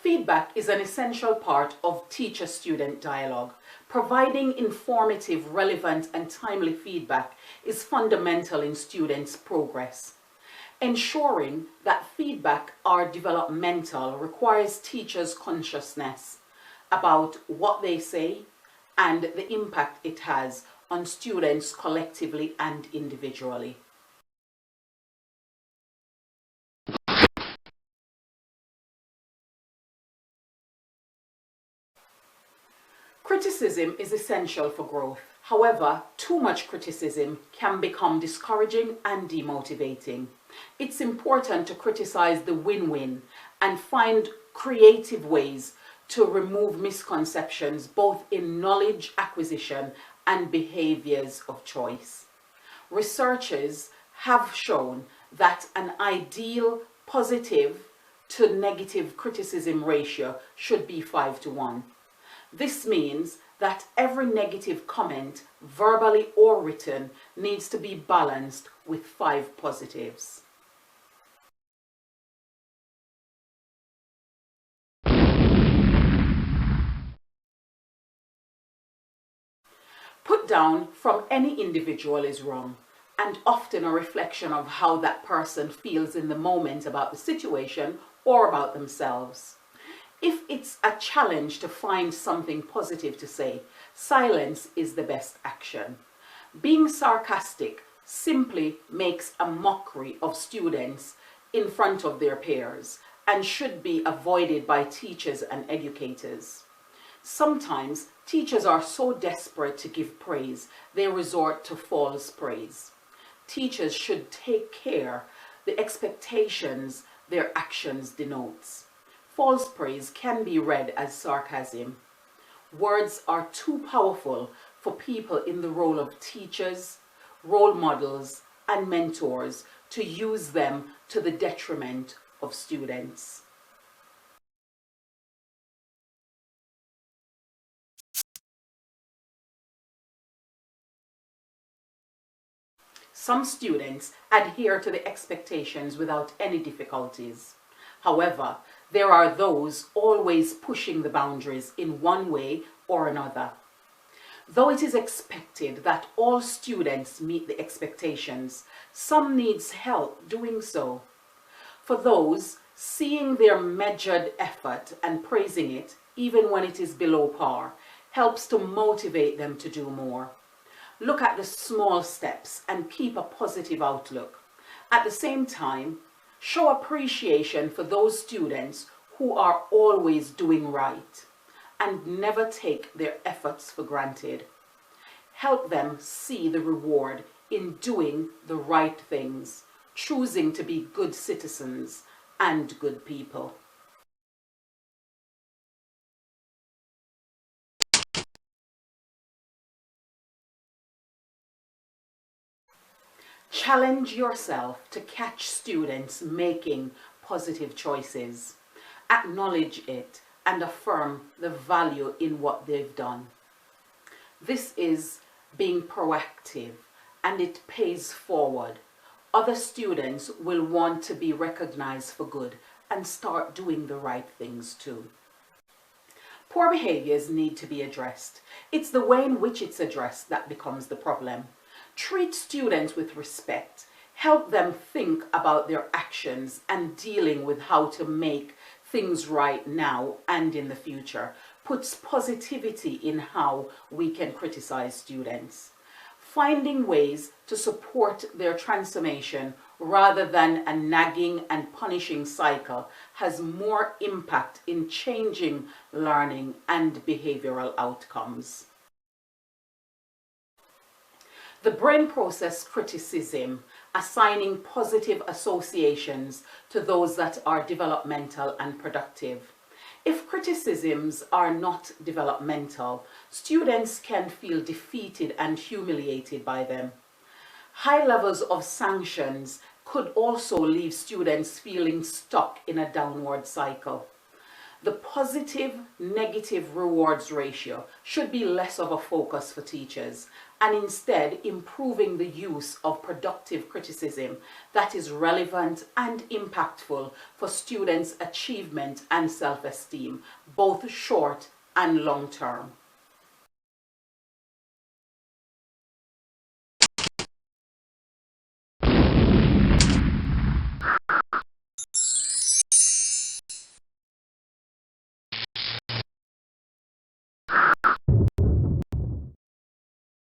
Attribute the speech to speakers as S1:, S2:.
S1: Feedback is an essential part of teacher-student dialogue. Providing informative, relevant, and timely feedback is fundamental in students' progress. Ensuring that feedback are developmental requires teachers' consciousness about what they say and the impact it has on students collectively and individually. Criticism is essential for growth. However, too much criticism can become discouraging and demotivating. It's important to criticize the win-win and find creative ways to remove misconceptions both in knowledge acquisition and behaviors of choice. Researchers have shown that an ideal positive to negative criticism ratio should be 5:1. This means that every negative comment, verbally or written, needs to be balanced with 5 positives. Put down from any individual is wrong, and often a reflection of how that person feels in the moment about the situation or about themselves. If it's a challenge to find something positive to say, silence is the best action. Being sarcastic simply makes a mockery of students in front of their peers and should be avoided by teachers and educators. Sometimes teachers are so desperate to give praise, they resort to false praise. Teachers should take care the expectations their actions denotes. False praise can be read as sarcasm. Words are too powerful for people in the role of teachers, role models, and mentors to use them to the detriment of students. Some students adhere to the expectations without any difficulties. However, there are those always pushing the boundaries in one way or another. Though it is expected that all students meet the expectations, some needs help doing so. For those, seeing their measured effort and praising it, even when it is below par, helps to motivate them to do more. Look at the small steps and keep a positive outlook. At the same time, show appreciation for those students who are always doing right and never take their efforts for granted. Help them see the reward in doing the right things, choosing to be good citizens and good people. Challenge yourself to catch students making positive choices. Acknowledge it and affirm the value in what they've done. This is being proactive and it pays forward. Other students will want to be recognized for good and start doing the right things too. Poor behaviors need to be addressed. It's the way in which it's addressed that becomes the problem. Treat students with respect. Help them think about their actions and dealing with how to make things right now and in the future. Puts positivity in how we can criticize students. Finding ways to support their transformation rather than a nagging and punishing cycle has more impact in changing learning and behavioral outcomes. The brain process criticism, assigning positive associations to those that are developmental and productive. If criticisms are not developmental, students can feel defeated and humiliated by them. High levels of sanctions could also leave students feeling stuck in a downward cycle. The positive-negative rewards ratio should be less of a focus for teachers, and instead improving the use of productive criticism that is relevant and impactful for students' achievement and self-esteem, both short and long term.